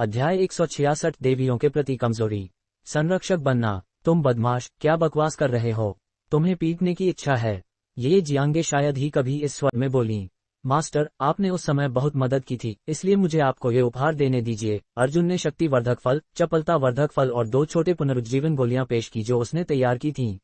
अध्याय 166 देवियों के प्रति कमजोरी। संरक्षक बनना। तुम बदमाश, क्या बकवास कर रहे हो? तुम्हें पीटने की इच्छा है? ये जियांगे शायद ही कभी इस स्वर में बोली। मास्टर, आपने उस समय बहुत मदद की थी, इसलिए मुझे आपको ये उपहार देने दीजिए। अर्जुन ने शक्तिवर्धक फल, चपलता वर्धक फल और 2 छोटे पुनरुज्जीवन गोलियां पेश की जो उसने तैयार की थीं।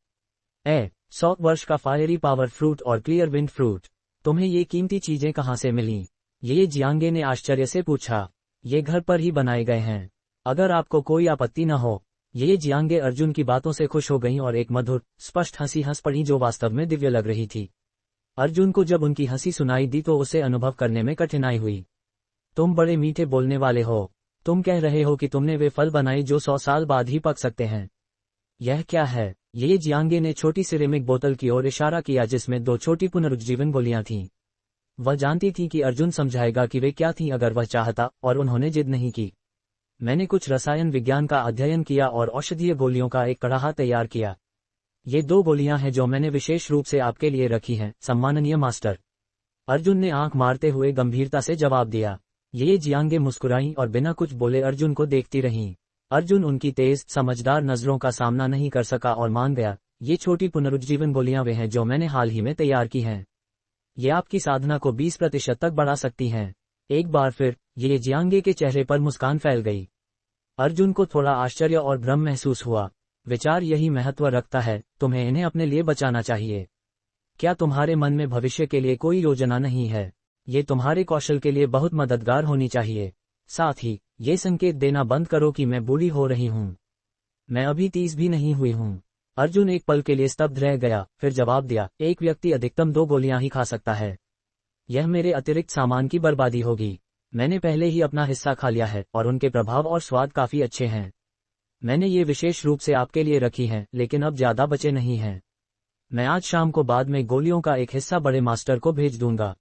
100 वर्ष का फायरी पावर फ्रूट और क्लियर विंड फ्रूट। तुम्हें ये कीमती चीजें कहाँ से मिली? ये जियांगे ने आश्चर्य से पूछा। ये घर पर ही बनाए गए हैं, अगर आपको कोई आपत्ति न हो। ये जियांगे अर्जुन की बातों से खुश हो गईं और एक मधुर, स्पष्ट हंसी हंस पड़ी जो वास्तव में दिव्य लग रही थी। अर्जुन को जब उनकी हंसी सुनाई दी तो उसे अनुभव करने में कठिनाई हुई। तुम बड़े मीठे बोलने वाले हो। तुम कह रहे हो कि तुमने वे फल बनाए जो 100 साल बाद ही पक सकते हैं। यह क्या है? ये जियांगे ने छोटी सिरेमिक बोतल की ओर इशारा किया जिसमें 2 छोटी पुनरुज्जीवन गोलियां थीं। वह जानती थी कि अर्जुन समझाएगा कि वे क्या थीं अगर वह चाहता, और उन्होंने जिद नहीं की। मैंने कुछ रसायन विज्ञान का अध्ययन किया और औषधीय गोलियों का एक कड़ाहा तैयार किया। ये 2 गोलियां हैं जो मैंने विशेष रूप से आपके लिए रखी हैं, सम्माननीय मास्टर। अर्जुन ने आंख मारते हुए गंभीरता से जवाब दिया। ये जियांगे मुस्कुराईं और बिना कुछ बोले अर्जुन को देखती रहीं। अर्जुन उनकी तेज, समझदार नजरों का सामना नहीं कर सका और मान गया। ये छोटी पुनरुज्जीवन गोलियां वे हैं जो मैंने हाल ही में तैयार की हैं। ये आपकी साधना को 20% तक बढ़ा सकती हैं। एक बार फिर ये जियांगे के चेहरे पर मुस्कान फैल गई। अर्जुन को थोड़ा आश्चर्य और भ्रम महसूस हुआ। विचार यही महत्व रखता है, तुम्हें इन्हें अपने लिए बचाना चाहिए। क्या तुम्हारे मन में भविष्य के लिए कोई योजना नहीं है? ये तुम्हारे कौशल के लिए बहुत मददगार होनी चाहिए। साथ ही ये संकेत देना बंद करो कि मैं बूढ़ी हो रही हूँ। मैं अभी 30 भी नहीं हुई हूँ। अर्जुन एक पल के लिए स्तब्ध रह गया, फिर जवाब दिया, एक व्यक्ति अधिकतम 2 गोलियां ही खा सकता है। यह मेरे अतिरिक्त सामान की बर्बादी होगी। मैंने पहले ही अपना हिस्सा खा लिया है और उनके प्रभाव और स्वाद काफी अच्छे हैं। मैंने ये विशेष रूप से आपके लिए रखी हैं, लेकिन अब ज्यादा बचे नहीं हैं। मैं आज शाम को बाद में गोलियों का एक हिस्सा बड़े मास्टर को भेज दूंगा।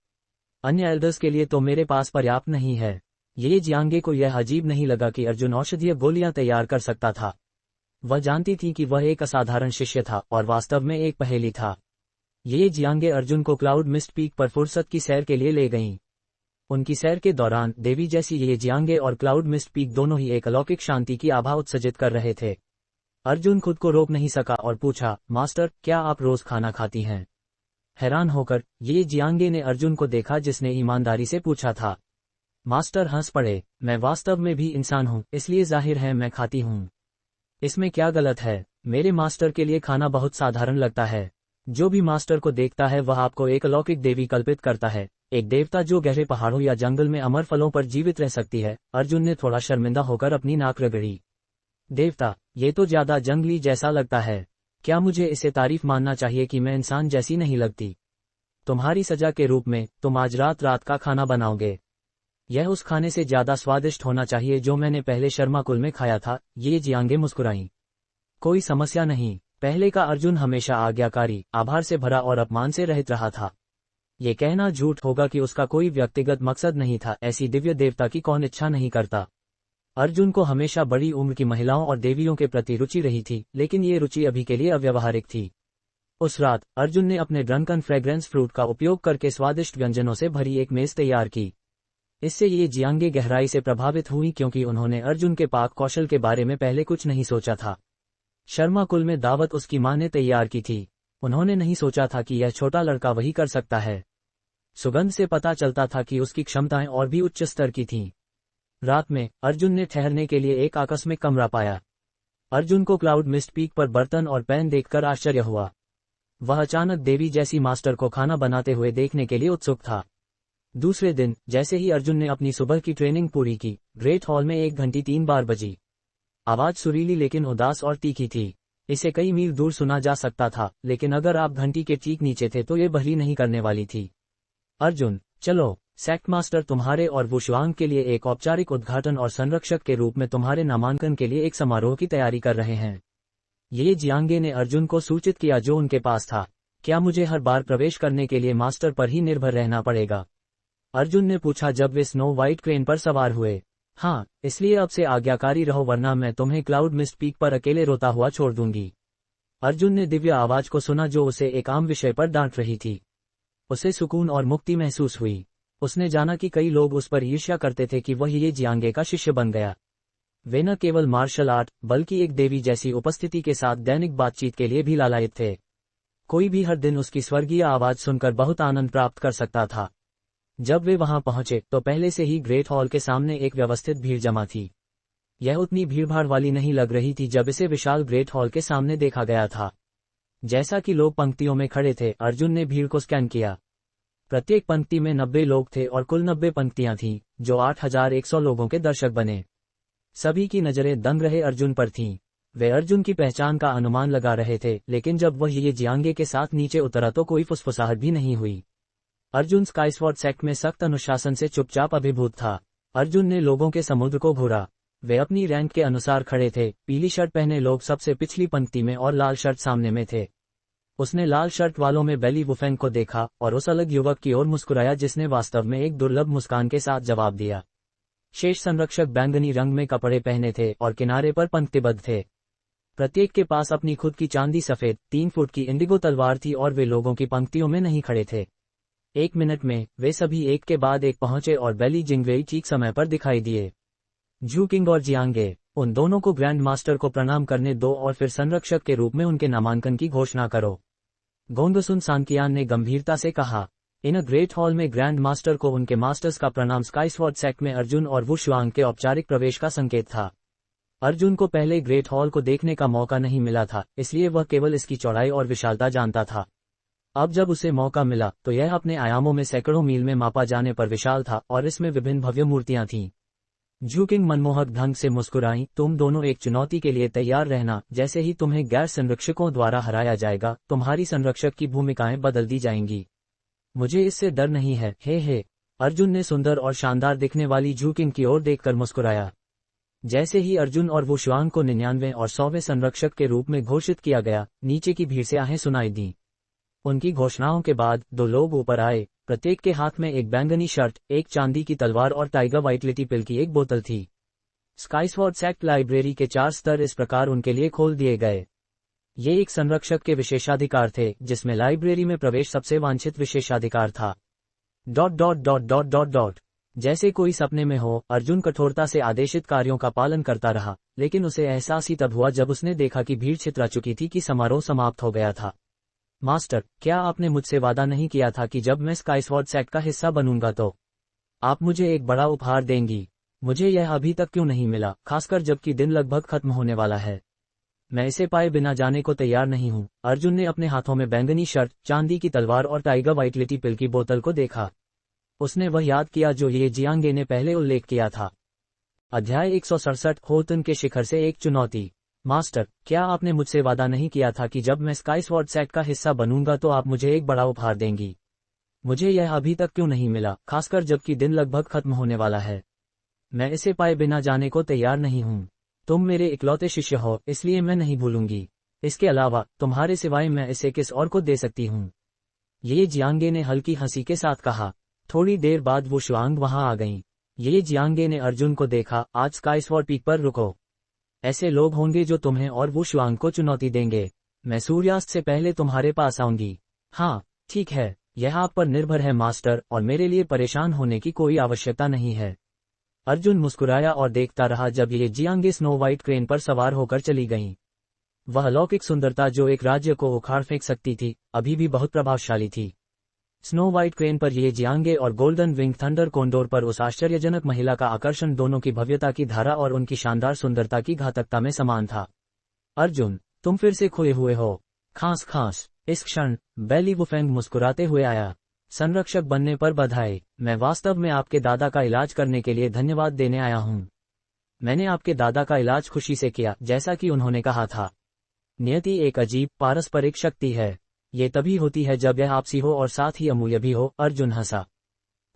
अन्य एल्डर्स के लिए तो मेरे पास पर्याप्त नहीं है। ये जियांगे को यह अजीब नहीं लगा कि अर्जुन औषधीय गोलियां तैयार कर सकता था। वह जानती थी कि वह एक असाधारण शिष्य था और वास्तव में एक पहेली था। ये जियांगे अर्जुन को क्लाउड मिस्ट पीक पर फुर्सत की सैर के लिए ले गईं। उनकी सैर के दौरान देवी जैसी ये जियांगे और क्लाउड मिस्ट पीक दोनों ही एक अलौकिक शांति की आभा उत्सर्जित कर रहे थे। अर्जुन खुद को रोक नहीं सका और पूछा, मास्टर, क्या आप रोज खाना खाती हैं? हैरान होकर ये जियांगे ने अर्जुन को देखा जिसने ईमानदारी से पूछा था। मास्टर हंस पड़े। मैं वास्तव में भी इंसान हूँ, इसलिए जाहिर है मैं खाती हूँ। इसमें क्या गलत है? मेरे मास्टर के लिए खाना बहुत साधारण लगता है। जो भी मास्टर को देखता है वह आपको एक अलौकिक देवी कल्पित करता है, एक देवता जो गहरे पहाड़ों या जंगल में अमर फलों पर जीवित रह सकती है। अर्जुन ने थोड़ा शर्मिंदा होकर अपनी नाक रगड़ी। देवता, ये तो ज्यादा जंगली जैसा लगता है। क्या मुझे इसे तारीफ मानना चाहिए कि मैं इंसान जैसी नहीं लगती? तुम्हारी सजा के रूप में तुम आज रात का खाना बनाओगे। यह उस खाने से ज्यादा स्वादिष्ट होना चाहिए जो मैंने पहले शर्मा कुल में खाया था। ये जियांगे मुस्कुराईं। कोई समस्या नहीं। पहले का अर्जुन हमेशा आज्ञाकारी, आभार से भरा और अपमान से रहित रहा था। ये कहना झूठ होगा कि उसका कोई व्यक्तिगत मकसद नहीं था। ऐसी दिव्य देवता की कौन इच्छा नहीं करता। अर्जुन को हमेशा बड़ी उम्र की महिलाओं और देवियों के प्रति रुचि रही थी, लेकिन ये रुचि अभी के लिए अव्यावहारिक थी। उस रात अर्जुन ने अपने ड्रंकन फ्रेग्रेंस फ्रूट का उपयोग करके स्वादिष्ट व्यंजनों से भरी एक मेज तैयार की। इससे ये जियांगे गहराई से प्रभावित हुई क्योंकि उन्होंने अर्जुन के पाक कौशल के बारे में पहले कुछ नहीं सोचा था। शर्मा कुल में दावत उसकी मां ने तैयार की थी। उन्होंने नहीं सोचा था कि यह छोटा लड़का वही कर सकता है। सुगंध से पता चलता था कि उसकी क्षमताएं और भी उच्च स्तर की थीं। रात में अर्जुन ने ठहरने के लिए एक आकस्मिक कमरा पाया। अर्जुन को क्लाउड मिस्ट पीक पर बर्तन और पैन देखकर आश्चर्य हुआ। वह अचानक देवी जैसी मास्टर को खाना बनाते हुए देखने के लिए उत्सुक था। दूसरे दिन जैसे ही अर्जुन ने अपनी सुबह की ट्रेनिंग पूरी की, ग्रेट हॉल में 1 घंटी 3 बार बजी। आवाज सुरीली लेकिन उदास और तीखी थी। इसे कई मील दूर सुना जा सकता था, लेकिन अगर आप घंटी के ठीक नीचे थे तो ये बहरी नहीं करने वाली थी। अर्जुन, चलो, सेक्ट मास्टर तुम्हारे और वुशुआंग के लिए एक औपचारिक उद्घाटन और संरक्षक के रूप में तुम्हारे नामांकन के लिए एक समारोह की तैयारी कर रहे हैं। ये जियांगे ने अर्जुन को सूचित किया जो उनके पास था। क्या मुझे हर बार प्रवेश करने के लिए मास्टर पर ही निर्भर रहना पड़ेगा? अर्जुन ने पूछा जब वे स्नो व्हाइट क्रेन पर सवार हुए। हाँ, इसलिए अब से आज्ञाकारी रहो वरना मैं तुम्हें क्लाउड मिस्ट पीक पर अकेले रोता हुआ छोड़ दूंगी। अर्जुन ने दिव्य आवाज को सुना जो उसे एक आम विषय पर डांट रही थी। उसे सुकून और मुक्ति महसूस हुई। उसने जाना कि कई लोग उस पर ईर्ष्या करते थे कि वह ये जियांगे का शिष्य बन गया। वे न केवल मार्शल आर्ट बल्कि एक देवी जैसी उपस्थिति के साथ दैनिक बातचीत के लिए भी लालायित थे। कोई भी हर दिन उसकी स्वर्गीय आवाज सुनकर बहुत आनंद प्राप्त कर सकता था। जब वे वहां पहुंचे तो पहले से ही ग्रेट हॉल के सामने एक व्यवस्थित भीड़ जमा थी। यह उतनी भीड़भाड़ वाली नहीं लग रही थी जब इसे विशाल ग्रेट हॉल के सामने देखा गया था। जैसा कि लोग पंक्तियों में खड़े थे, अर्जुन ने भीड़ को स्कैन किया। प्रत्येक पंक्ति में 90 लोग थे और कुल 90 पंक्तियां थीं, जो 8100 लोगों के दर्शक बने। सभी की नजरें दंग रहे अर्जुन पर थीं। वे अर्जुन की पहचान का अनुमान लगा रहे थे, लेकिन जब वह ये जियांगे के साथ नीचे उतरा तो कोई फुसफुसाहट भी नहीं हुई। अर्जुन स्काईस्वॉर्ड सेक्ट में सख्त अनुशासन से चुपचाप अभिभूत था। अर्जुन ने लोगों के समुद्र को घूरा। वे अपनी रैंक के अनुसार खड़े थे। पीली शर्ट पहने लोग सबसे पिछली पंक्ति में और लाल शर्ट सामने में थे। उसने लाल शर्ट वालों में बेली वुफेंग को देखा और उस अलग युवक की ओर मुस्कुराया जिसने वास्तव में एक दुर्लभ मुस्कान के साथ जवाब दिया। शेष संरक्षक बैंगनी रंग में कपड़े पहने थे और किनारे पर पंक्तिबद्ध थे। प्रत्येक के पास अपनी खुद की चांदी सफेद 3 फुट की इंडिगो तलवार थी और वे लोगों की पंक्तियों में नहीं खड़े थे। 1 मिनट में वे सभी एक के बाद एक पहुंचे और बेली जिंगवेई ठीक समय पर दिखाई दिए। जू किंग और जियांगे, उन दोनों को ग्रैंड मास्टर को प्रणाम करने दो और फिर संरक्षक के रूप में उनके नामांकन की घोषणा करो। गोंगसुन सांकियान ने गंभीरता से कहा। इन ग्रेट हॉल में ग्रैंड मास्टर को उनके मास्टर्स का प्रणाम स्काईस्वॉर्ड सेक्ट में अर्जुन और वुशुआंग के औपचारिक प्रवेश का संकेत था। अर्जुन को पहले ग्रेट हॉल को देखने का मौका नहीं मिला था, इसलिए वह केवल इसकी चौड़ाई और विशालता जानता था। अब जब उसे मौका मिला तो यह अपने आयामों में सैकड़ों मील में मापा जाने पर विशाल था और इसमें विभिन्न भव्य मूर्तियां थीं। जू किंग मनमोहक ढंग से मुस्कुराई। तुम दोनों एक चुनौती के लिए तैयार रहना। जैसे ही तुम्हें गैर संरक्षकों द्वारा हराया जाएगा, तुम्हारी संरक्षक की भूमिकाएं बदल दी जाएंगी। मुझे इससे डर नहीं है। हे। अर्जुन ने सुंदर और शानदार दिखने वाली जू किंग की ओर देखकर मुस्कुराया। जैसे ही अर्जुन और वुशुआंग को 99वें और 100वें संरक्षक के रूप में घोषित किया गया, नीचे की भीड़ से आहें सुनाई दी। उनकी घोषणाओं के बाद 2 लोग ऊपर आए। प्रत्येक के हाथ में एक बैंगनी शर्ट, एक चांदी की तलवार और टाइगर वाइटलिटी पिल की एक बोतल थी। स्काईस्वॉर्ड सेक्ट लाइब्रेरी के 4 स्तर इस प्रकार उनके लिए खोल दिए गए। ये एक संरक्षक के विशेषाधिकार थे, जिसमें लाइब्रेरी में प्रवेश सबसे वांछित विशेषाधिकार था। ... जैसे कोई सपने में हो, अर्जुन कठोरता से आदेशित कार्यों का पालन करता रहा, लेकिन उसे एहसास ही तब हुआ जब उसने देखा कि भीड़ छितरा चुकी थी कि समारोह समाप्त हो गया था। मास्टर, क्या आपने मुझसे वादा नहीं किया था कि जब मैं स्काईस्वॉर्ड सेक्ट का हिस्सा बनूंगा तो आप मुझे एक बड़ा उपहार देंगी? मुझे यह अभी तक क्यों नहीं मिला, खासकर जबकि दिन लगभग खत्म होने वाला है। मैं इसे पाए बिना जाने को तैयार नहीं हूं। अर्जुन ने अपने हाथों में बैंगनी शर्ट, चांदी की तलवार और टाइगर वाइटलिटी पिल की बोतल को देखा। उसने वह याद किया जो ये जियांगे ने पहले उल्लेख किया था। अध्याय 167 होतन के शिखर से एक चुनौती। मास्टर, क्या आपने मुझसे वादा नहीं किया था कि जब मैं स्काईस्वॉर्ड सेक्ट का हिस्सा बनूंगा तो आप मुझे एक बड़ा उपहार देंगी? मुझे यह अभी तक क्यों नहीं मिला, खासकर जबकि दिन लगभग खत्म होने वाला है। मैं इसे पाए बिना जाने को तैयार नहीं हूँ। तुम मेरे इकलौते शिष्य हो, इसलिए मैं नहीं भूलूंगी। इसके अलावा तुम्हारे सिवाय मैं इसे किस और को दे सकती हूँ? ये जियांगे ने हल्की हंसी के साथ कहा। थोड़ी देर बाद वुशुआंग वहां आ गईं। ये जियांगे ने अर्जुन को देखा। आज स्काईस्वॉर्ड पीक पर रुको। ऐसे लोग होंगे जो तुम्हें और वुशुआंग को चुनौती देंगे। मैं सूर्यास्त से पहले तुम्हारे पास आऊंगी। हाँ, ठीक है, यह आप पर निर्भर है मास्टर, और मेरे लिए परेशान होने की कोई आवश्यकता नहीं है। अर्जुन मुस्कुराया और देखता रहा जब ये जियांगे स्नो वाइट क्रेन पर सवार होकर चली गईं। वह अलौकिक सुंदरता जो एक राज्य को उखाड़ फेंक सकती थी, अभी भी बहुत प्रभावशाली थी। स्नो वाइट क्रेन पर ये जियांगे और गोल्डन विंग थंडर कोंडोर पर उस आश्चर्यजनक महिला का आकर्षण दोनों की भव्यता की धारा और उनकी शानदार सुंदरता की घातकता में समान था। अर्जुन, तुम फिर से खोए हुए हो। खांस खांस। इस क्षण बेली वुफेंग मुस्कुराते हुए आया। संरक्षक बनने पर बधाई। मैं वास्तव में आपके दादा का इलाज करने के लिए धन्यवाद देने आया हूँ। मैंने आपके दादा का इलाज खुशी से किया, जैसा कि उन्होंने कहा था। नियति एक अजीब पारस्परिक शक्ति है। ये तभी होती है जब यह आपसी हो और साथ ही अमूल्य भी हो। अर्जुन हंसा।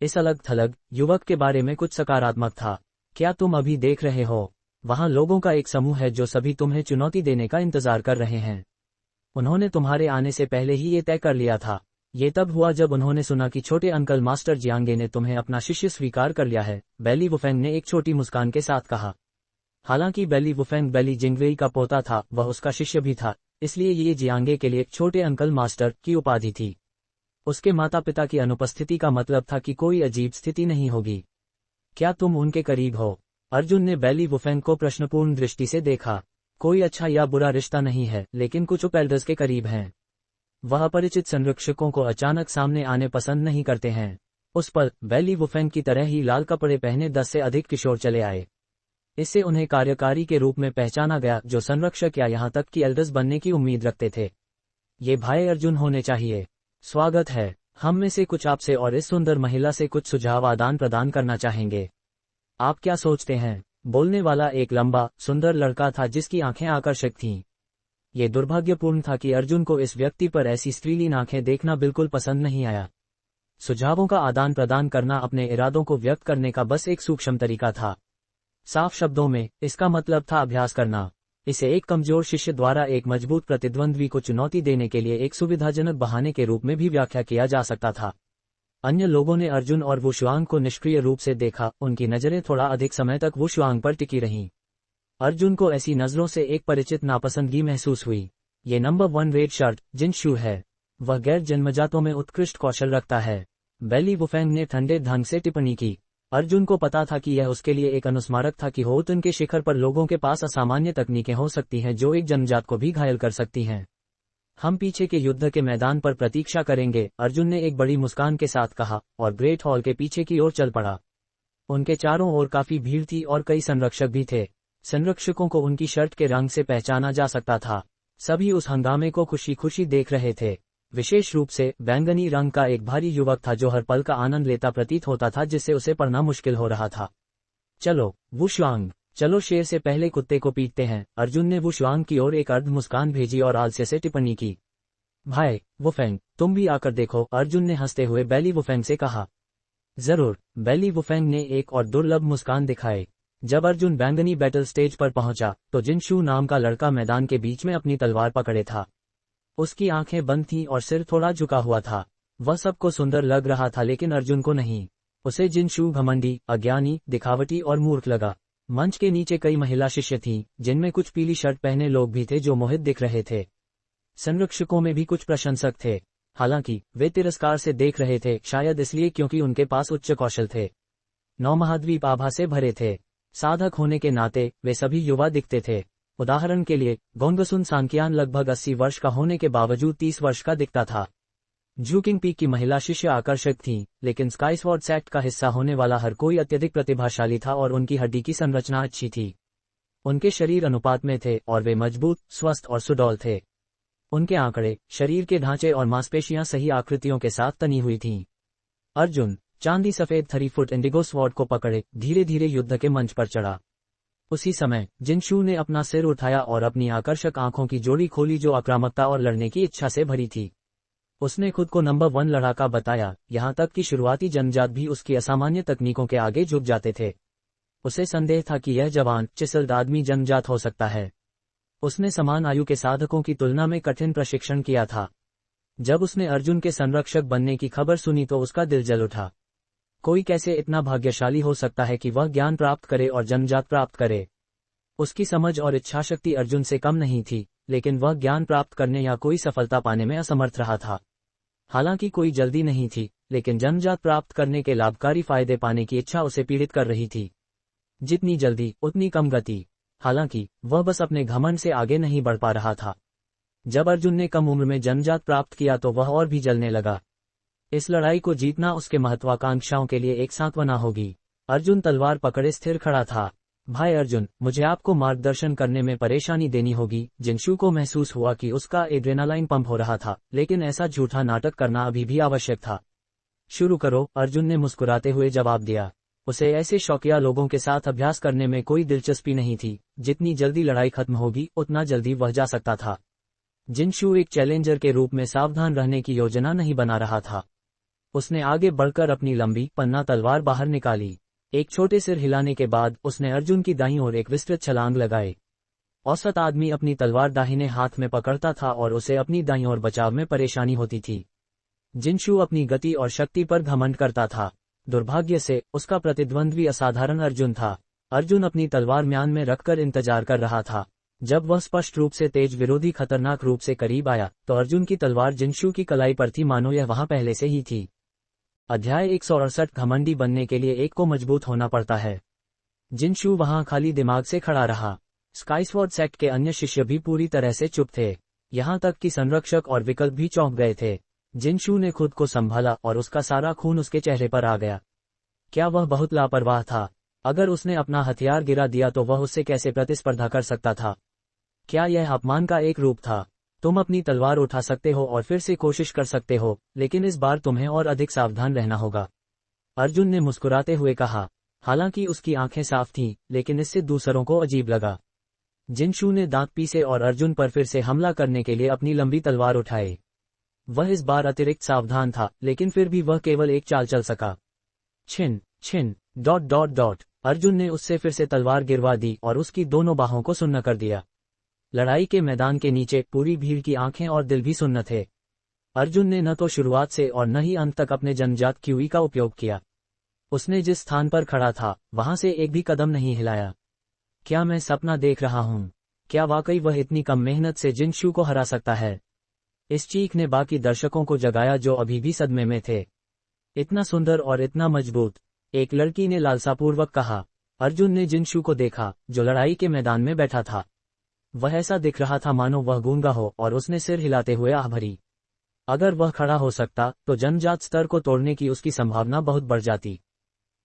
इस अलग थलग युवक के बारे में कुछ सकारात्मक था। क्या तुम अभी देख रहे हो? वहां लोगों का एक समूह है जो सभी तुम्हें चुनौती देने का इंतजार कर रहे हैं। उन्होंने तुम्हारे आने से पहले ही ये तय कर लिया था। ये तब हुआ जब उन्होंने सुना कि छोटे अंकल मास्टर जियांगे ने तुम्हें अपना शिष्य स्वीकार कर लिया है। बेली वुफेंग ने एक छोटी मुस्कान के साथ कहा। हालांकि बेली वुफेंग बेली जिंगवेई का पोता था, वह उसका शिष्य भी था, इसलिए ये जियांगे के लिए छोटे अंकल मास्टर की उपाधि थी। उसके माता पिता की अनुपस्थिति का मतलब था कि कोई अजीब स्थिति नहीं होगी। क्या तुम उनके करीब हो? अर्जुन ने बैली वुफेंग को प्रश्नपूर्ण दृष्टि से देखा। कोई अच्छा या बुरा रिश्ता नहीं है, लेकिन कुछ एल्डर्स के करीब हैं। वह अपरिचित संरक्षकों को अचानक सामने आने पसंद नहीं करते हैं। उस पर बैली वुफेंग की तरह ही लाल कपड़े पहने 10 से अधिक किशोर चले आए। इससे उन्हें कार्यकारी के रूप में पहचाना गया, जो संरक्षक या यहां तक कि एल्डर्स बनने की उम्मीद रखते थे। ये भाई अर्जुन होने चाहिए। स्वागत है। हम में से कुछ आपसे और इस सुंदर महिला से कुछ सुझाव आदान प्रदान करना चाहेंगे। आप क्या सोचते हैं? बोलने वाला एक लंबा, सुंदर लड़का था जिसकी आंखें आकर्षक थीं। ये दुर्भाग्यपूर्ण था कि अर्जुन को इस व्यक्ति पर ऐसी स्त्रीलीन आंखें देखना बिल्कुल पसंद नहीं आया। सुझावों का आदान प्रदान करना अपने इरादों को व्यक्त करने का बस एक सूक्ष्म तरीका था। साफ शब्दों में, इसका मतलब था अभ्यास करना। इसे एक कमजोर शिष्य द्वारा एक मजबूत प्रतिद्वंद्वी को चुनौती देने के लिए एक सुविधाजनक बहाने के रूप में भी व्याख्या किया जा सकता था। अन्य लोगों ने अर्जुन और वुशुआंग को निष्क्रिय रूप से देखा। उनकी नजरें थोड़ा अधिक समय तक वुशुआंग पर टिकी रहीं। अर्जुन को ऐसी नजरों से एक परिचित नापसंदगी महसूस हुई। ये नंबर 1 रेड शर्ट जिनशू है। वह गैर जन्मजातों में उत्कृष्ट कौशल रखता है। बैली वुफेंग ने ठंडे ढंग से टिप्पणी की। अर्जुन को पता था कि यह उसके लिए एक अनुस्मारक था कि होतन के शिखर पर लोगों के पास असामान्य तकनीकें हो सकती हैं जो एक जन्मजात को भी घायल कर सकती हैं। हम पीछे के युद्ध के मैदान पर प्रतीक्षा करेंगे, अर्जुन ने एक बड़ी मुस्कान के साथ कहा और ग्रेट हॉल के पीछे की ओर चल पड़ा। उनके चारों ओर काफी भीड़ थी और कई संरक्षक भी थे। संरक्षकों को उनकी शर्ट के रंग से पहचाना जा सकता था। सभी उस हंगामे को खुशी खुशी देख रहे थे। विशेष रूप से बैंगनी रंग का एक भारी युवक था जो हर पल का आनंद लेता प्रतीत होता था, जिससे उसे पढ़ना मुश्किल हो रहा था। चलो वुशुआंग, चलो शेर से पहले कुत्ते को पीटते हैं। अर्जुन ने वुशुआंग की ओर एक अर्ध मुस्कान भेजी और आलस्य से टिप्पणी की। भाई वुफेंग, तुम भी आकर देखो, अर्जुन ने हंसते हुए बैली वुफेंग से कहा। जरूर, बैली वुफेंग ने एक और दुर्लभ मुस्कान दिखाई। जब अर्जुन बैंगनी बैटल स्टेज पर पहुंचा तो जिनशू नाम का लड़का मैदान के बीच में अपनी तलवार पकड़े था। उसकी आंखें बंद थीं और सिर थोड़ा झुका हुआ था। वह सबको सुंदर लग रहा था, लेकिन अर्जुन को नहीं। उसे जिनशू घमंडी, अज्ञानी, दिखावटी और मूर्ख लगा। मंच के नीचे कई महिला शिष्य थीं, जिनमें कुछ पीली शर्ट पहने लोग भी थे जो मोहित दिख रहे थे। संरक्षकों में भी कुछ प्रशंसक थे। हालांकि वे तिरस्कार से देख रहे थे, शायद इसलिए क्योंकि उनके पास उच्च कौशल थे। नौमहाद्वीप आभा से भरे थे। साधक होने के नाते वे सभी युवा दिखते थे। उदाहरण के लिए गोंगसुन सांकियान लगभग 80 वर्ष का होने के बावजूद 30 वर्ष का दिखता था। जूकिंग पीक की महिला शिष्य आकर्षक थीं, लेकिन स्काईस्वॉर्ड सेक्ट का हिस्सा होने वाला हर कोई अत्यधिक प्रतिभाशाली था और उनकी हड्डी की संरचना अच्छी थी। उनके शरीर अनुपात में थे और वे मजबूत, स्वस्थ और सुडौल थे। उनके आंकड़े, शरीर के ढांचे और मांसपेशियां सही आकृतियों के साथ तनी हुई थीं। अर्जुन चांदी सफेद 3 फुट इंडिगो स्वॉर्ड को पकड़े धीरे धीरे युद्ध के मंच पर चढ़ा। उसी समय जिनशू ने अपना सिर उठाया और अपनी आकर्षक आंखों की जोड़ी खोली जो आक्रामकता और लड़ने की इच्छा से भरी थी। उसने खुद को नंबर 1 लड़ाका बताया, यहां तक कि शुरुआती जन्मजात भी उसकी असामान्य तकनीकों के आगे झुक जाते थे। उसे संदेह था कि यह जवान, चिसल्ड आदमी जन्मजात हो सकता है। उसने समान आयु के साधकों की तुलना में कठिन प्रशिक्षण किया था। जब उसने अर्जुन के संरक्षक बनने की खबर सुनी तो उसका दिल जल उठा। कोई कैसे इतना भाग्यशाली हो सकता है कि वह ज्ञान प्राप्त करे और जन्मजात प्राप्त करे। उसकी समझ और इच्छाशक्ति अर्जुन से कम नहीं थी, लेकिन वह ज्ञान प्राप्त करने या कोई सफलता पाने में असमर्थ रहा था। हालांकि कोई जल्दी नहीं थी, लेकिन जन्मजात प्राप्त करने के लाभकारी फायदे पाने की इच्छा उसे पीड़ित कर रही थी। जितनी जल्दी उतनी कम गति। हालांकि वह बस अपने घमंड से आगे नहीं बढ़ पा रहा था। जब अर्जुन ने कम उम्र में जन्मजात प्राप्त किया तो वह और भी जलने लगा। इस लड़ाई को जीतना उसके महत्वाकांक्षाओं के लिए एक सांत्वना होगी। अर्जुन तलवार पकड़े स्थिर खड़ा था। भाई अर्जुन, मुझे आपको मार्गदर्शन करने में परेशानी देनी होगी। जिनशू को महसूस हुआ कि उसका एड्रेनालाइन पंप हो रहा था, लेकिन ऐसा झूठा नाटक करना अभी भी आवश्यक था। शुरू करो, अर्जुन ने मुस्कुराते हुए जवाब दिया। उसे ऐसे शौकिया लोगों के साथ अभ्यास करने में कोई दिलचस्पी नहीं थी। जितनी जल्दी लड़ाई खत्म होगी उतना जल्दी वह जा सकता था। जिनशू एक चैलेंजर के रूप में सावधान रहने की योजना नहीं बना रहा था। उसने आगे बढ़कर अपनी लंबी पन्ना तलवार बाहर निकाली। एक छोटे सिर हिलाने के बाद उसने अर्जुन की दाईं ओर एक विस्तृत छलांग लगाई। औसत आदमी अपनी तलवार दाहिने हाथ में पकड़ता था और उसे अपनी दाईं ओर बचाव में परेशानी होती थी। जिनशू अपनी गति और शक्ति पर घमंड करता था। दुर्भाग्य से उसका प्रतिद्वंद्वी असाधारण अर्जुन था। अर्जुन अपनी तलवार म्यान में रखकर इंतजार कर रहा था। जब वह स्पष्ट रूप से तेज विरोधी खतरनाक रूप से करीब आया तो अर्जुन की तलवार जिनशू की कलाई पर थी, मानो यह वहां पहले से ही थी। अध्याय 168 घमंडी बनने के लिए एक को मजबूत होना पड़ता है। जिनशू वहां खाली दिमाग से खड़ा रहा। स्काईस्वॉर्ड सेक्ट के अन्य शिष्य भी पूरी तरह से चुप थे, यहां तक कि संरक्षक और विकल्प भी चौंक गए थे। जिनशू ने खुद को संभाला और उसका सारा खून उसके चेहरे पर आ गया। क्या वह बहुत लापरवाह था? अगर उसने अपना हथियार गिरा दिया तो वह उससे कैसे प्रतिस्पर्धा कर सकता था? क्या यह अपमान का एक रूप था? तुम अपनी तलवार उठा सकते हो और फिर से कोशिश कर सकते हो, लेकिन इस बार तुम्हें और अधिक सावधान रहना होगा, अर्जुन ने मुस्कुराते हुए कहा। हालांकि उसकी आंखें साफ थीं, लेकिन इससे दूसरों को अजीब लगा। जिनशू ने दांत पीसे और अर्जुन पर फिर से हमला करने के लिए अपनी लंबी तलवार उठाई। वह इस बार अतिरिक्त सावधान था, लेकिन फिर भी वह केवल एक चाल चल सका। छिन छिन ... अर्जुन ने उससे फिर से तलवार गिरवा दी और उसकी दोनों बाहों को सुन्न कर दिया। लड़ाई के मैदान के नीचे पूरी भीड़ की आंखें और दिल भी सुन्न थे। अर्जुन ने न तो शुरुआत से और न ही अंत तक अपने जन्मजात क्यूई का उपयोग किया। उसने जिस स्थान पर खड़ा था वहां से एक भी कदम नहीं हिलाया। क्या मैं सपना देख रहा हूं? क्या वाकई वह इतनी कम मेहनत से जिनशू को हरा सकता है? इस चीख ने बाकी दर्शकों को जगाया जो अभी भी सदमे में थे। इतना सुंदर और इतना मजबूत, एक लड़की ने लालसापूर्वक कहा। अर्जुन ने जिनशू को देखा, जो लड़ाई के मैदान में बैठा था। वह ऐसा दिख रहा था मानो वह गूंगा हो, और उसने सिर हिलाते हुए आह भरी। अगर वह खड़ा हो सकता तो जन्मजात स्तर को तोड़ने की उसकी संभावना बहुत बढ़ जाती।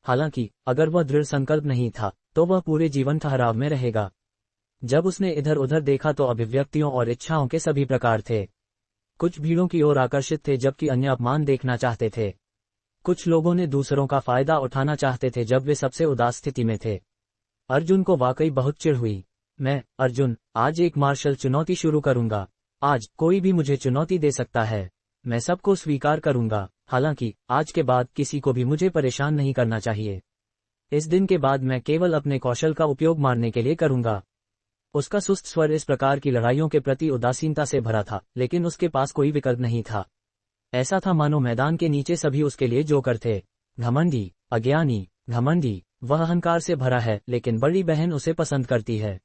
हालांकि अगर वह दृढ़ संकल्प नहीं था तो वह पूरे जीवन ठहराव में रहेगा। जब उसने इधर उधर देखा तो अभिव्यक्तियों और इच्छाओं के सभी प्रकार थे। कुछ भीड़ों की ओर आकर्षित थे जबकि अन्य अपमान देखना चाहते थे। कुछ लोगों ने दूसरों का फायदा उठाना चाहते थे जब वे सबसे उदास स्थिति में थे। अर्जुन को वाकई बहुत चिढ़ हुई। मैं, अर्जुन, आज एक मार्शल चुनौती शुरू करूंगा। आज कोई भी मुझे चुनौती दे सकता है। मैं सबको स्वीकार करूंगा। हालांकि आज के बाद किसी को भी मुझे परेशान नहीं करना चाहिए। इस दिन के बाद मैं केवल अपने कौशल का उपयोग मारने के लिए करूंगा। उसका सुस्त स्वर इस प्रकार की लड़ाइयों के प्रति उदासीनता से भरा था, लेकिन उसके पास कोई विकल्प नहीं था। ऐसा था मानो मैदान के नीचे सभी उसके लिए जोकर थे। घमंडी, अज्ञानी, घमंडी। वह अहंकार से भरा है, लेकिन बड़ी बहन उसे पसंद करती है।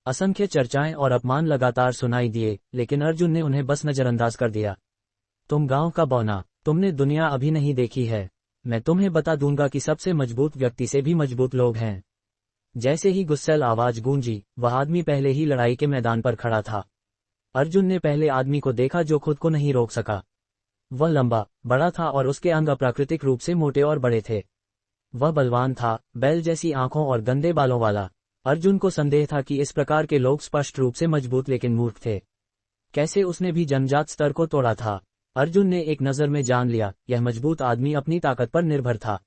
असंख्य चर्चाएं और अपमान लगातार सुनाई दिए, लेकिन अर्जुन ने उन्हें बस नजरअंदाज कर दिया। तुम गांव का बौना, तुमने दुनिया अभी नहीं देखी है। मैं तुम्हें बता दूंगा कि सबसे मजबूत व्यक्ति से भी मजबूत लोग हैं। जैसे ही गुस्सैल आवाज गूंजी, वह आदमी पहले ही लड़ाई के मैदान पर खड़ा था। अर्जुन ने पहले आदमी को देखा जो खुद को नहीं रोक सका। वह लंबा, बड़ा था और उसके अंग अप्राकृतिक रूप से मोटे और बड़े थे। वह बलवान था, बैल जैसी आंखों और गंदे बालों वाला। अर्जुन को संदेह था कि इस प्रकार के लोग स्पष्ट रूप से मजबूत लेकिन मूर्ख थे। कैसे उसने भी जन्मजात स्तर को तोड़ा था? अर्जुन ने एक नजर में जान लिया, यह मजबूत आदमी अपनी ताकत पर निर्भर था।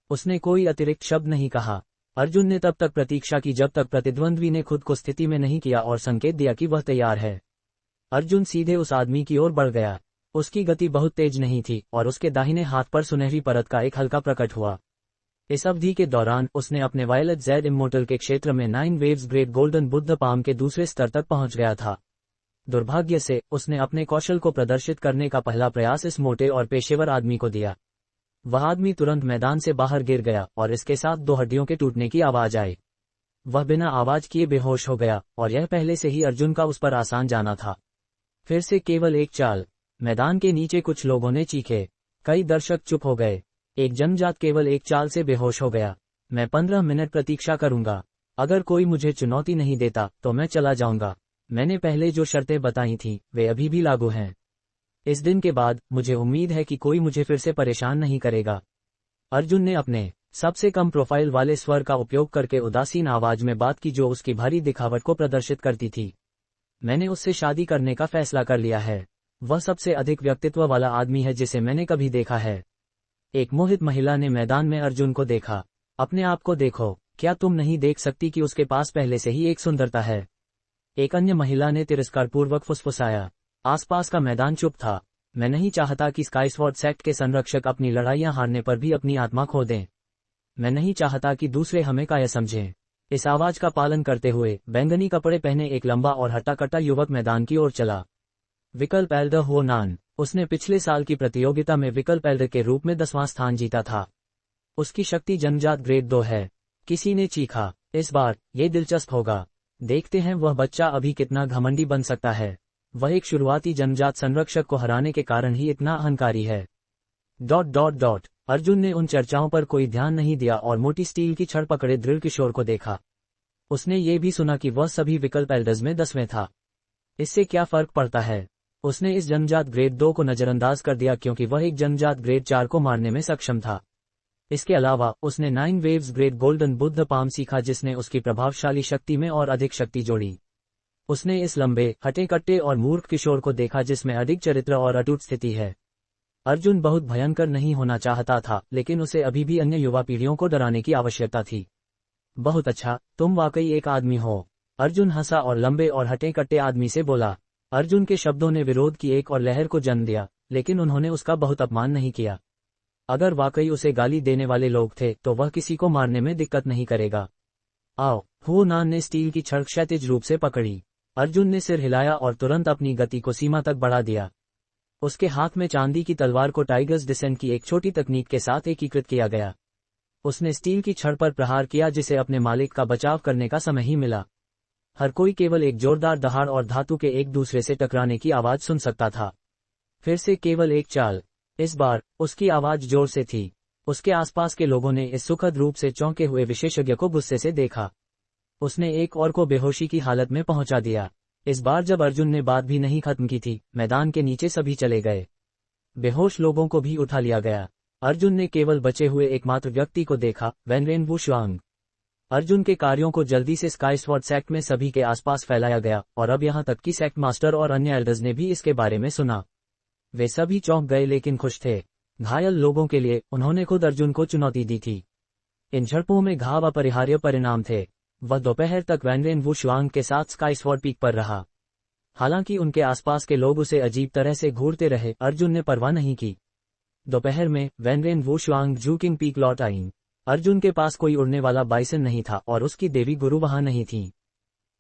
उसने कोई अतिरिक्त शब्द नहीं कहा। अर्जुन ने तब तक प्रतीक्षा की जब तक प्रतिद्वंद्वी ने खुद को स्थिति में नहीं किया और संकेत दिया कि वह तैयार है। अर्जुन सीधे उस आदमी की ओर बढ़ गया। उसकी गति बहुत तेज नहीं थी और उसके दाहिने हाथ पर सुनहरी परत का एक हल्का प्रकट हुआ। इस अवधि के दौरान उसने अपने वायलेट ज़ेड इमोर्टल के क्षेत्र में 9 waves great golden Buddha palm के दूसरे स्तर तक पहुंच गया था। दुर्भाग्य से उसने अपने कौशल को प्रदर्शित करने का पहला प्रयास इस मोटे और पेशेवर आदमी को दिया। वह आदमी तुरंत मैदान से बाहर गिर गया और इसके साथ 2 हड्डियों के टूटने की आवाज आई। वह बिना आवाज किए बेहोश हो गया और यह पहले से ही अर्जुन का उस पर आसान जाना था। फिर से केवल एक चाल। मैदान के नीचे कुछ लोगों ने चीखे। कई दर्शक चुप हो गए। एक जन्मजात केवल एक चाल से बेहोश हो गया। मैं 15 मिनट प्रतीक्षा करूंगा। अगर कोई मुझे चुनौती नहीं देता तो मैं चला जाऊंगा। मैंने पहले जो शर्तें बताई थीं वे अभी भी लागू हैं। इस दिन के बाद मुझे उम्मीद है कि कोई मुझे फिर से परेशान नहीं करेगा। अर्जुन ने अपने सबसे कम प्रोफाइल वाले स्वर का उपयोग करके उदासीन आवाज में बात की जो उसकी भारी दिखावट को प्रदर्शित करती थी। मैंने उससे शादी करने का फैसला कर लिया है। वह सबसे अधिक व्यक्तित्व वाला आदमी है जिसे मैंने कभी देखा है। एक मोहित महिला ने मैदान में अर्जुन को देखा। अपने आप को देखो, क्या तुम नहीं देख सकती कि उसके पास पहले से ही एक सुंदरता है? एक अन्य महिला ने तिरस्कारपूर्वक फुसफुसाया। आसपास का मैदान चुप था। मैं नहीं चाहता कि स्काईस्वॉर्ड सेक्ट के संरक्षक अपनी लड़ाइयां हारने पर भी अपनी आत्मा खो दें। मैं नहीं चाहता कि दूसरे हमें कायर समझें। इस आवाज का पालन करते हुए बैंगनी कपड़े पहने एक लंबा और हट्टा-कट्टा युवक मैदान की ओर चला। विकल्प एल्डर हो नान। उसने पिछले साल की प्रतियोगिता में विकल्प एल्डर के रूप में 10वां स्थान जीता था। उसकी शक्ति जन्मजात ग्रेड 2 है। किसी ने चीखा। इस बार ये दिलचस्प होगा। देखते हैं वह बच्चा अभी कितना घमंडी बन सकता है। वह एक शुरुआती जन्मजात संरक्षक को हराने के कारण ही इतना अहंकारी है। अर्जुन ने उन चर्चाओं पर कोई ध्यान नहीं दिया और मोटी स्टील की छड़ पकड़े दृढ़ किशोर को देखा। उसने ये भी सुना कि वह सभी विकल्प एल्डर्स में 10वें था। इससे क्या फर्क पड़ता है? उसने इस जन्मजात ग्रेड 2 को नजरअंदाज कर दिया क्योंकि वह एक जन्मजात ग्रेड 4 को मारने में सक्षम था। इसके अलावा उसने 9 waves grade golden Buddha palm सीखा जिसने उसकी प्रभावशाली शक्ति में और अधिक शक्ति जोड़ी। उसने इस लंबे, हटे-कट्टे और मूर्ख किशोर को देखा जिसमें अधिक चरित्र और अटूट स्थिति है। अर्जुन बहुत भयंकर नहीं होना चाहता था, लेकिन उसे अभी भी अन्य युवा पीढ़ियों को डराने की आवश्यकता थी। बहुत अच्छा, तुम वाकई एक आदमी हो। अर्जुन हंसा और लंबे और हटे-कट्टे आदमी से बोला। अर्जुन के शब्दों ने विरोध की एक और लहर को जन्म दिया, लेकिन उन्होंने उसका बहुत अपमान नहीं किया। अगर वाकई उसे गाली देने वाले लोग थे तो वह किसी को मारने में दिक्कत नहीं करेगा। आओ। हु नान ने स्टील की छड़ क्षैतिज रूप से पकड़ी। अर्जुन ने सिर हिलाया और तुरंत अपनी गति को सीमा तक बढ़ा दिया। उसके हाथ में चांदी की तलवार को टाइगर्स डिसेंट की एक छोटी तकनीक के साथ एकीकृत किया गया। उसने स्टील की छड़ पर प्रहार किया जिसे अपने मालिक का बचाव करने का समय ही मिला। हर कोई केवल एक जोरदार दहाड़ और धातु के एक दूसरे से टकराने की आवाज सुन सकता था। फिर से केवल एक चाल। इस बार उसकी आवाज जोर से थी। उसके आसपास के लोगों ने इस सुखद रूप से चौंके हुए विशेषज्ञ को गुस्से से देखा। उसने एक और को बेहोशी की हालत में पहुंचा दिया। इस बार जब अर्जुन ने बात भी नहीं खत्म की थी, मैदान के नीचे सभी चले गए। बेहोश लोगों को भी उठा लिया गया। अर्जुन ने केवल बचे हुए एकमात्र व्यक्ति को देखा, वैनरेन वुशुआंग। अर्जुन के कार्यों को जल्दी से स्काई स्वॉर्ड सेक्ट में सभी के आसपास फैलाया गया और अब यहां तक कि सेक्ट मास्टर और अन्य एल्डर्स ने भी इसके बारे में सुना। वे सभी चौंक गए लेकिन खुश थे। घायल लोगों के लिए उन्होंने खुद अर्जुन को चुनौती दी थी। इन झड़पों में घाव अपरिहार्य परिणाम थे। वह दोपहर तक वैनरेन वुशुआंग के साथ स्काई स्वॉर्ड पीक पर रहा। हालांकि उनके आसपास के लोग उसे अजीब तरह से घूरते रहे, अर्जुन ने परवाह नहीं की। दोपहर में वैनरेन वुशुआंग जूकिंग पीक लौट आईं। अर्जुन के पास कोई उड़ने वाला बाइसन नहीं था और उसकी देवी गुरु वहां नहीं थी।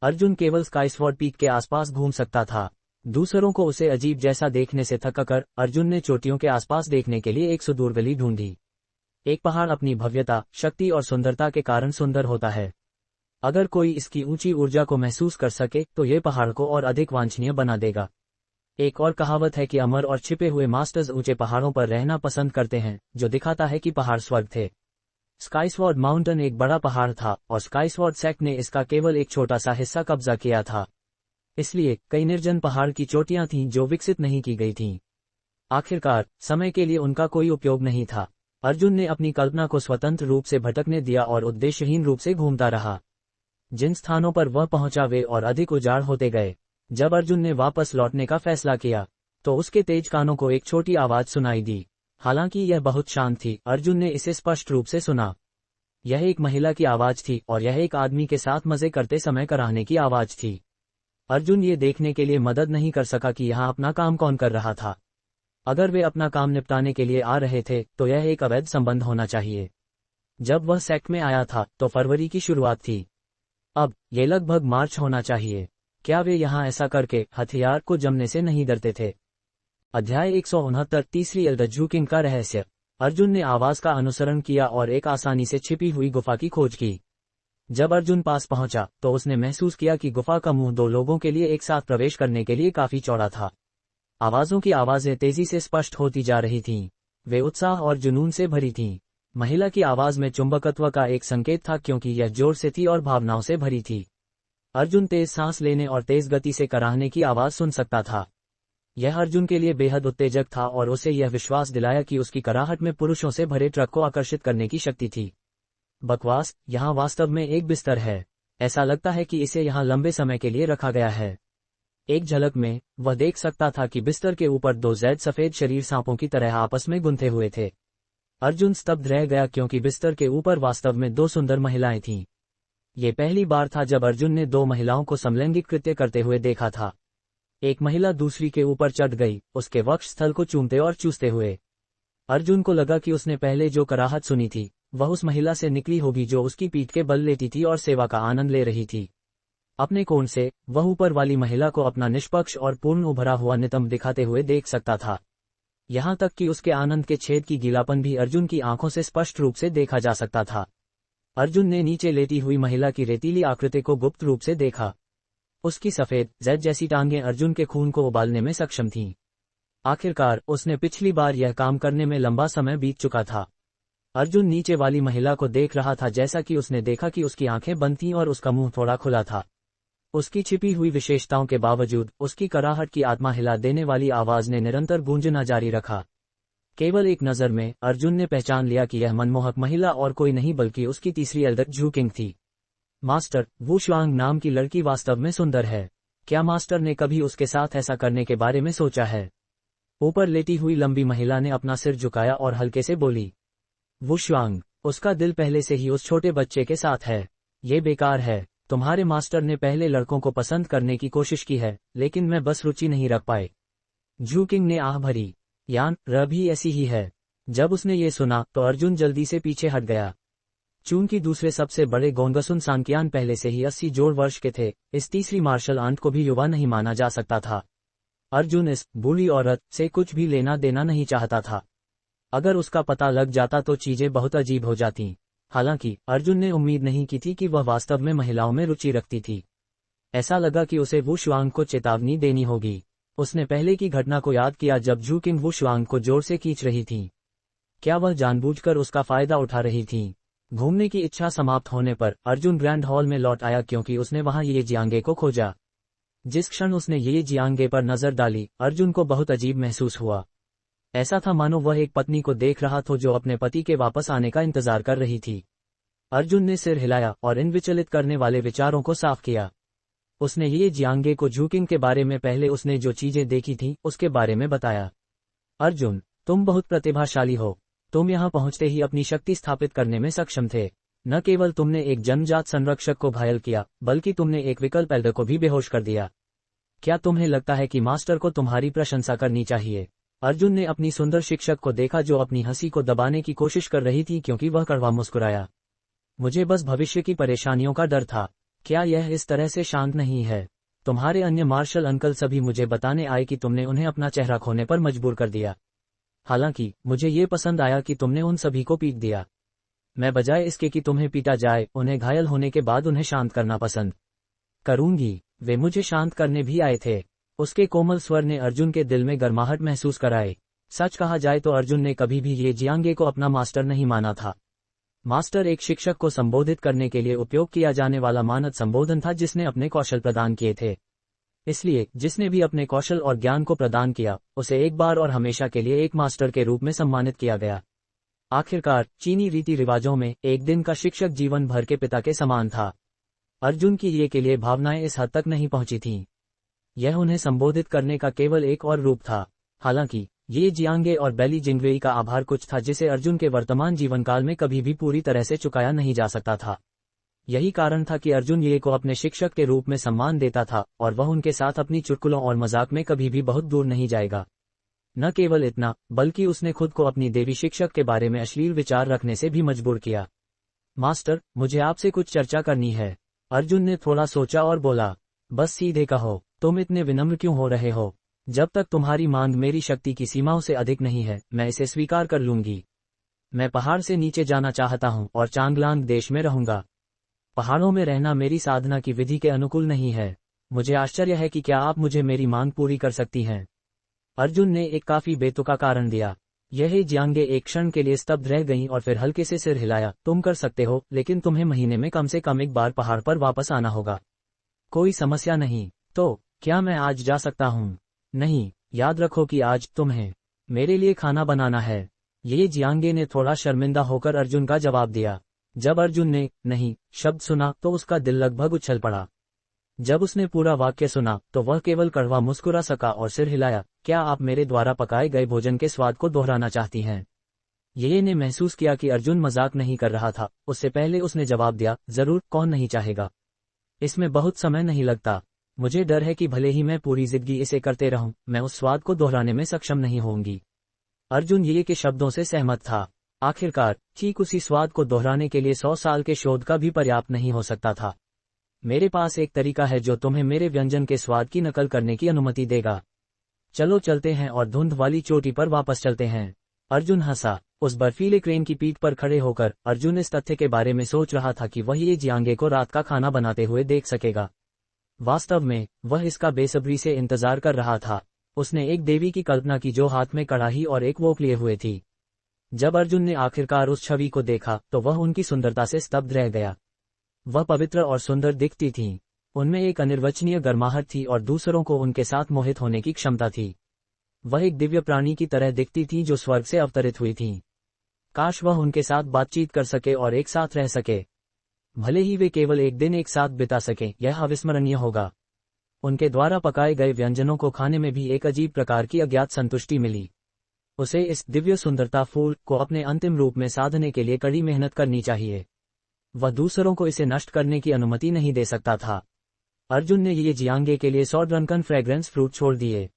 अर्जुन केवल स्काई स्वॉर्ड पीक के आसपास घूम सकता था। दूसरों को उसे अजीब जैसा देखने से थककर अर्जुन ने चोटियों के आसपास देखने के लिए एक सुदूर गली ढूंढी। एक पहाड़ अपनी भव्यता, शक्ति और सुंदरता के कारण सुंदर होता है। अगर कोई इसकी ऊंची ऊर्जा को महसूस कर सके तो ये पहाड़ को और अधिक वांछनीय बना देगा। एक और कहावत है कि अमर और छिपे हुए मास्टर्स ऊंचे पहाड़ों पर रहना पसंद करते हैं, जो दिखाता है कि पहाड़ स्वर्ग थे। स्काई स्वॉर्ड माउंटेन एक बड़ा पहाड़ था और स्काई स्वॉर्ड सेक्ट ने इसका केवल एक छोटा सा हिस्सा कब्जा किया था। इसलिए कई निर्जन पहाड़ की चोटियां थीं जो विकसित नहीं की गई थीं। आखिरकार समय के लिए उनका कोई उपयोग नहीं था। अर्जुन ने अपनी कल्पना को स्वतंत्र रूप से भटकने दिया और उद्देश्यहीन रूप से घूमता रहा। जिन स्थानों पर वह पहुंचा वे और अधिक उजाड़ होते गए। जब अर्जुन ने वापस लौटने का फैसला किया तो उसके तेज कानों को एक छोटी आवाज सुनाई दी। हालांकि यह बहुत शांत थी, अर्जुन ने इसे स्पष्ट रूप से सुना। यह एक महिला की आवाज थी और यह एक आदमी के साथ मजे करते समय कराहने की आवाज थी। अर्जुन ये देखने के लिए मदद नहीं कर सका कि यहाँ अपना काम कौन कर रहा था। अगर वे अपना काम निपटाने के लिए आ रहे थे तो यह एक अवैध संबंध होना चाहिए। जब वह सेक्ट में आया था तो फरवरी की शुरुआत थी। अब ये लगभग मार्च होना चाहिए। क्या वे यहाँ ऐसा करके हथियार को जमने से नहीं डरते थे? अध्याय 169 तीसरी एल्डर जूकिंग का रहस्य। अर्जुन ने आवाज का अनुसरण किया और एक आसानी से छिपी हुई गुफा की खोज की। जब अर्जुन पास पहुंचा तो उसने महसूस किया कि गुफा का मुंह दो लोगों के लिए एक साथ प्रवेश करने के लिए काफी चौड़ा था। आवाजों की आवाजें तेजी से स्पष्ट होती जा रही थीं। वे उत्साह और जुनून से भरी थीं। महिला की आवाज में चुंबकत्व का एक संकेत था क्योंकि यह जोर से थी और भावनाओं से भरी थी। अर्जुन तेज सांस लेने और तेज गति से कराहने की आवाज सुन सकता था। यह अर्जुन के लिए बेहद उत्तेजक था और उसे यह विश्वास दिलाया कि उसकी कराहट में पुरुषों से भरे ट्रक को आकर्षित करने की शक्ति थी। बकवास, यहाँ वास्तव में एक बिस्तर है। ऐसा लगता है कि इसे यहाँ लंबे समय के लिए रखा गया है। एक झलक में वह देख सकता था कि बिस्तर के ऊपर दो जैद सफेद शरीर सांपों की तरह आपस में गुंथे हुए थे। अर्जुन स्तब्ध रह गया क्योंकि बिस्तर के ऊपर वास्तव में दो सुंदर महिलाएं थीं। ये पहली बार था जब अर्जुन ने दो महिलाओं को समलैंगिक कृत्य करते हुए देखा था। एक महिला दूसरी के ऊपर चढ़ गई, उसके वक्ष स्थल को चूमते और चूसते हुए। अर्जुन को लगा कि उसने पहले जो कराहत सुनी थी वह उस महिला से निकली होगी जो उसकी पीठ के बल लेटी थी और सेवा का आनंद ले रही थी। अपने कोण से वह ऊपर वाली महिला को अपना निष्पक्ष और पूर्ण उभरा हुआ नितंब दिखाते हुए देख सकता था। यहाँ तक कि उसके आनंद के छेद की गीलापन भी अर्जुन की आंखों से स्पष्ट रूप से देखा जा सकता था। अर्जुन ने नीचे लेटी हुई महिला की रेतीली आकृति को गुप्त रूप से देखा। उसकी सफेद जैद जैसी टांगें अर्जुन के खून को उबालने में सक्षम थीं। आखिरकार उसने पिछली बार यह काम करने में लंबा समय बीत चुका था। अर्जुन नीचे वाली महिला को देख रहा था जैसा कि उसने देखा कि उसकी आंखें बंद थीं और उसका मुंह थोड़ा खुला था। उसकी छिपी हुई विशेषताओं के बावजूद उसकी कराहट की आत्मा हिला देने वाली आवाज ने निरंतर गूंजना जारी रखा। केवल एक नजर में अर्जुन ने पहचान लिया कि यह मनमोहक महिला और कोई नहीं बल्कि उसकी तीसरी एल्डर झू किंग थी। मास्टर, वू शुआंग नाम की लड़की वास्तव में सुंदर है। क्या मास्टर ने कभी उसके साथ ऐसा करने के बारे में सोचा है? ऊपर लेटी हुई लंबी महिला ने अपना सिर झुकाया और हल्के से बोली। वू शुआंग, उसका दिल पहले से ही उस छोटे बच्चे के साथ है। ये बेकार है। तुम्हारे मास्टर ने पहले लड़कों को पसंद करने की कोशिश की है, लेकिन मैं बस रुचि नहीं रख पाए। झू किंग ने आह भरी। यान र भी ऐसी ही है। जब उसने ये सुना तो अर्जुन जल्दी से पीछे हट गया। चूंकि दूसरे सबसे बड़े गोंगसुन सांकियान पहले से ही 80 जोड़ वर्ष के थे, इस तीसरी मार्शल आर्ट को भी युवा नहीं माना जा सकता था। अर्जुन इस बूढ़ी औरत से कुछ भी लेना देना नहीं चाहता था। अगर उसका पता लग जाता तो चीजें बहुत अजीब हो जाती। हालांकि अर्जुन ने उम्मीद नहीं की थी कि वह वास्तव में महिलाओं में रुचि रखती थी। ऐसा लगा कि उसे वू शुआंग को चेतावनी देनी होगी। उसने पहले की घटना को याद किया जब झू किंग वू शुआंग को जोर से खींच रही थी। क्या वह जानबूझकर उसका फायदा उठा रही थी? घूमने की इच्छा समाप्त होने पर अर्जुन ग्रैंड हॉल में लौट आया क्योंकि उसने वहां ये जियांगे को खोजा। जिस क्षण उसने ये जियांगे पर नजर डाली, अर्जुन को बहुत अजीब महसूस हुआ। ऐसा था मानो वह एक पत्नी को देख रहा था जो अपने पति के वापस आने का इंतजार कर रही थी। अर्जुन ने सिर हिलाया और इन विचलित करने वाले विचारों को साफ किया। उसने ये जियांगे को झू किंग के बारे में पहले उसने जो चीजें देखी थीं उसके बारे में बताया। अर्जुन, तुम बहुत प्रतिभाशाली हो। तुम यहाँ पहुंचते ही अपनी शक्ति स्थापित करने में सक्षम थे। न केवल तुमने एक जन्मजात संरक्षक को घायल किया, बल्कि तुमने एक विकल्प एल्डर को भी बेहोश कर दिया। क्या तुम्हें लगता है कि मास्टर को तुम्हारी प्रशंसा करनी चाहिए? अर्जुन ने अपनी सुंदर शिक्षक को देखा जो अपनी हंसी को दबाने की कोशिश कर रही थी क्योंकि वह कड़वा मुस्कुराया। मुझे बस भविष्य की परेशानियों का डर था। क्या यह इस तरह से शांत नहीं है? तुम्हारे अन्य मार्शल अंकल सभी मुझे बताने आए कि तुमने उन्हें अपना चेहरा खोने पर मजबूर कर दिया। हालांकि मुझे ये पसंद आया कि तुमने उन सभी को पीट दिया। मैं बजाय इसके कि तुम्हें पीटा जाए, उन्हें घायल होने के बाद उन्हें शांत करना पसंद करूंगी। वे मुझे शांत करने भी आए थे। उसके कोमल स्वर ने अर्जुन के दिल में गर्माहट महसूस कराए। सच कहा जाए तो अर्जुन ने कभी भी ये जियांगे को अपना मास्टर नहीं माना था। मास्टर एक शिक्षक को संबोधित करने के लिए उपयोग किया जाने वाला मानद संबोधन था जिसने अपने कौशल प्रदान किए थे। इसलिए जिसने भी अपने कौशल और ज्ञान को प्रदान किया, उसे एक बार और हमेशा के लिए एक मास्टर के रूप में सम्मानित किया गया। आखिरकार चीनी रीति रिवाजों में एक दिन का शिक्षक जीवन भर के पिता के समान था। अर्जुन की ये के लिए भावनाएं इस हद तक नहीं पहुंची थीं। यह उन्हें संबोधित करने का केवल एक और रूप था। हालांकि ये जियांगे और बैली जिंगवेई का आभार कुछ था जिसे अर्जुन के वर्तमान जीवन काल में कभी भी पूरी तरह से चुकाया नहीं जा सकता था। यही कारण था कि अर्जुन ये को अपने शिक्षक के रूप में सम्मान देता था और वह उनके साथ अपनी चुटकुलों और मजाक में कभी भी बहुत दूर नहीं जाएगा। न केवल इतना, बल्कि उसने खुद को अपनी देवी शिक्षक के बारे में अश्लील विचार रखने से भी मजबूर किया। मास्टर, मुझे आपसे कुछ चर्चा करनी है। अर्जुन ने थोड़ा सोचा और बोला। बस सीधे कहो, तुम इतने विनम्र क्यों हो रहे हो? जब तक तुम्हारी मांग मेरी शक्ति की सीमाओं से अधिक नहीं है, मैं इसे स्वीकार कर लूंगी। मैं पहाड़ से नीचे जाना चाहता हूं और चांगलांग देश में रहूंगा। पहाड़ों में रहना मेरी साधना की विधि के अनुकूल नहीं है। मुझे आश्चर्य है कि क्या आप मुझे मेरी मांग पूरी कर सकती हैं? अर्जुन ने एक काफी बेतुका कारण दिया। यह जियांगे एक क्षण के लिए स्तब्ध रह गईं और फिर हल्के से सिर हिलाया। तुम कर सकते हो, लेकिन तुम्हें महीने में कम से कम एक बार पहाड़ पर वापस आना होगा। कोई समस्या नहीं। तो क्या मैं आज जा सकता हूँ? नहीं, याद रखो कि आज तुम्हें मेरे लिए खाना बनाना है। ये जियांगे ने थोड़ा शर्मिंदा होकर अर्जुन का जवाब दिया। जब अर्जुन ने नहीं शब्द सुना तो उसका दिल लगभग उछल पड़ा। जब उसने पूरा वाक्य सुना तो वह केवल कड़वा मुस्कुरा सका और सिर हिलाया। क्या आप मेरे द्वारा पकाए गए भोजन के स्वाद को दोहराना चाहती हैं? ये ने महसूस किया कि अर्जुन मजाक नहीं कर रहा था। उससे पहले उसने जवाब दिया, जरूर, कौन नहीं चाहेगा। इसमें बहुत समय नहीं लगता। मुझे डर है कि भले ही मैं पूरी जिंदगी इसे करते रहूं, मैं उस स्वाद को दोहराने में सक्षम नहीं होंगी। अर्जुन ये के शब्दों से सहमत था। आखिरकार ठीक उसी स्वाद को दोहराने के लिए 100 साल के शोध का भी पर्याप्त नहीं हो सकता था। मेरे पास एक तरीका है जो तुम्हें मेरे व्यंजन के स्वाद की नकल करने की अनुमति देगा। चलो चलते हैं और धुंध वाली चोटी पर वापस चलते हैं। अर्जुन हंसा। उस बर्फीले क्रेन की पीठ पर खड़े होकर अर्जुन इस तथ्य के बारे में सोच रहा था कि वह ये जियांगे को रात का खाना बनाते हुए देख सकेगा। वास्तव में वह इसका बेसब्री से इंतजार कर रहा था। उसने एक देवी की कल्पना की जो हाथ में कड़ाही और एक वोक लिए हुए थी। जब अर्जुन ने आखिरकार उस छवि को देखा तो वह उनकी सुंदरता से स्तब्ध रह गया। वह पवित्र और सुंदर दिखती थीं। उनमें एक अनिर्वचनीय गर्माहट थी और दूसरों को उनके साथ मोहित होने की क्षमता थी। वह एक दिव्य प्राणी की तरह दिखती थी जो स्वर्ग से अवतरित हुई थीं। काश वह उनके साथ बातचीत कर सके और एक साथ रह सके। भले ही वे केवल एक दिन एक साथ बिता सकें, यह अविस्मरणीय होगा। उनके द्वारा पकाए गए व्यंजनों को खाने में भी एक अजीब प्रकार की अज्ञात संतुष्टि मिली। उसे इस दिव्य सुंदरता फूल को अपने अंतिम रूप में साधने के लिए कड़ी मेहनत करनी चाहिए। वह दूसरों को इसे नष्ट करने की अनुमति नहीं दे सकता था। अर्जुन ने ये जियांगे के लिए 100 ड्रंकन फ्रेग्रेंस फ्रूट छोड़ दिए।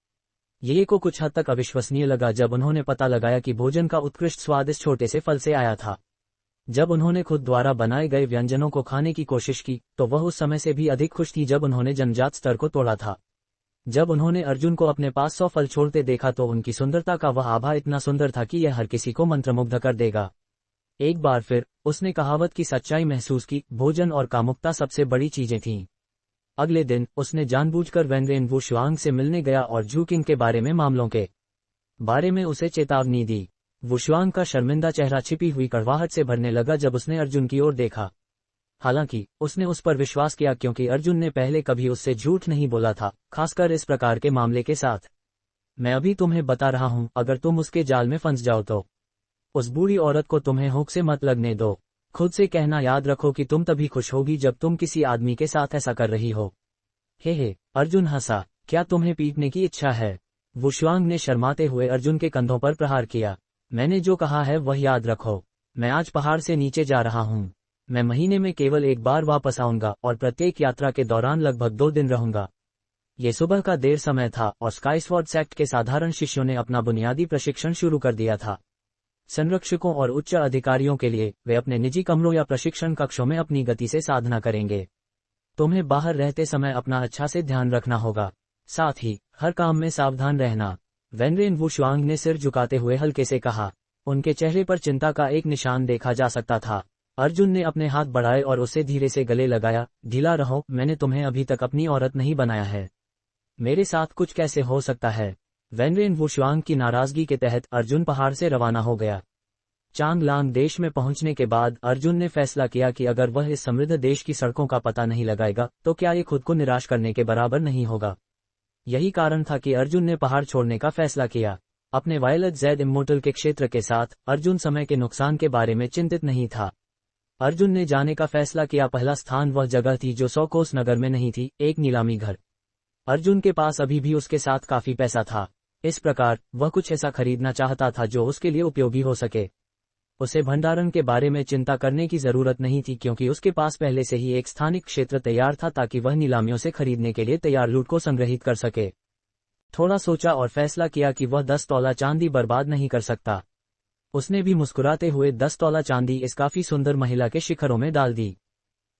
ये को कुछ हद तक अविश्वसनीय लगा जब उन्होंने पता लगाया कि भोजन का उत्कृष्ट स्वाद इस छोटे से फल से आया था। जब उन्होंने खुद द्वारा बनाए गए व्यंजनों को खाने की कोशिश की तो वह उस समय से भी अधिक खुश थी जब उन्होंने जन्मजात स्तर को तोड़ा था। जब उन्होंने अर्जुन को अपने पास 100 फल छोड़ते देखा तो उनकी सुंदरता का वह आभा इतना सुंदर था कि यह हर किसी को मंत्रमुग्ध कर देगा। एक बार फिर उसने कहावत की सच्चाई महसूस की, भोजन और कामुकता सबसे बड़ी चीजें थीं। अगले दिन उसने जानबूझकर वेनरेन वुशुआंग से मिलने गया और जूकिंग के मामलों के बारे में उसे चेतावनी दी। वुशुआंग का शर्मिंदा चेहरा छिपी हुई कड़वाहट से भरने लगा जब उसने अर्जुन की ओर देखा। हालांकि उसने उस पर विश्वास किया क्योंकि अर्जुन ने पहले कभी उससे झूठ नहीं बोला था, खासकर इस प्रकार के मामले के साथ। मैं अभी तुम्हें बता रहा हूं, अगर तुम उसके जाल में फंस जाओ तो उस बूढ़ी औरत को तुम्हें हुक से मत लगने दो। खुद से कहना याद रखो कि तुम तभी खुश होगी जब तुम किसी आदमी के साथ ऐसा कर रही हो। हे अर्जुन हंसा, क्या तुम्हें पीटने की इच्छा है? वुशुआंग ने शर्माते हुए अर्जुन के कंधों पर प्रहार किया। मैंने जो कहा है वह याद रखो। मैं आज पहाड़ से नीचे जा रहा हूँ। मैं महीने में केवल एक बार वापस आऊंगा और प्रत्येक यात्रा के दौरान लगभग 2 दिन रहूंगा। ये सुबह का देर समय था और स्काईस्वॉर्ड सेक्ट के साधारण शिष्यों ने अपना बुनियादी प्रशिक्षण शुरू कर दिया था। संरक्षकों और उच्च अधिकारियों के लिए वे अपने निजी कमरों या प्रशिक्षण कक्षों में अपनी गति से साधना करेंगे। तुम्हें बाहर रहते समय अपना अच्छा से ध्यान रखना होगा, साथ ही हर काम में सावधान रहना। वेनरेन वुशुआंग ने सिर झुकाते हुए हल्के से कहा। उनके चेहरे पर चिंता का एक निशान देखा जा सकता था। अर्जुन ने अपने हाथ बढ़ाए और उसे धीरे से गले लगाया। ढीला रहो, मैंने तुम्हें अभी तक अपनी औरत नहीं बनाया है। मेरे साथ कुछ कैसे हो सकता है? वेनरेन वुशुआंग की नाराजगी के तहत अर्जुन पहाड़ से रवाना हो गया। चांगलांग देश में पहुंचने के बाद अर्जुन ने फैसला किया कि अगर वह इस समृद्ध देश की सड़कों का पता नहीं लगाएगा तो क्या ये खुद को निराश करने के बराबर नहीं होगा। यही कारण था कि अर्जुन ने पहाड़ छोड़ने का फैसला किया। अपने वायलट ज़ेड इम्मोर्टल के क्षेत्र के साथ अर्जुन समय के नुकसान के बारे में चिंतित नहीं था। अर्जुन ने जाने का फैसला किया। पहला स्थान वह जगह थी जो 100 कोस नगर में नहीं थी, एक नीलामी घर। अर्जुन के पास अभी भी उसके साथ काफी पैसा था। इस प्रकार वह कुछ ऐसा खरीदना चाहता था जो उसके लिए उपयोगी हो सके। उसे भंडारण के बारे में चिंता करने की जरूरत नहीं थी क्योंकि उसके पास पहले से ही एक स्थानिक क्षेत्र तैयार था ताकि वह नीलामियों से खरीदने के लिए तैयार लूट को संग्रहित कर सके। थोड़ा सोचा और फैसला किया कि वह 10 तोला चांदी बर्बाद नहीं कर सकता। उसने भी मुस्कुराते हुए 10 तोला चांदी इस काफी सुंदर महिला के शिखरों में डाल दी।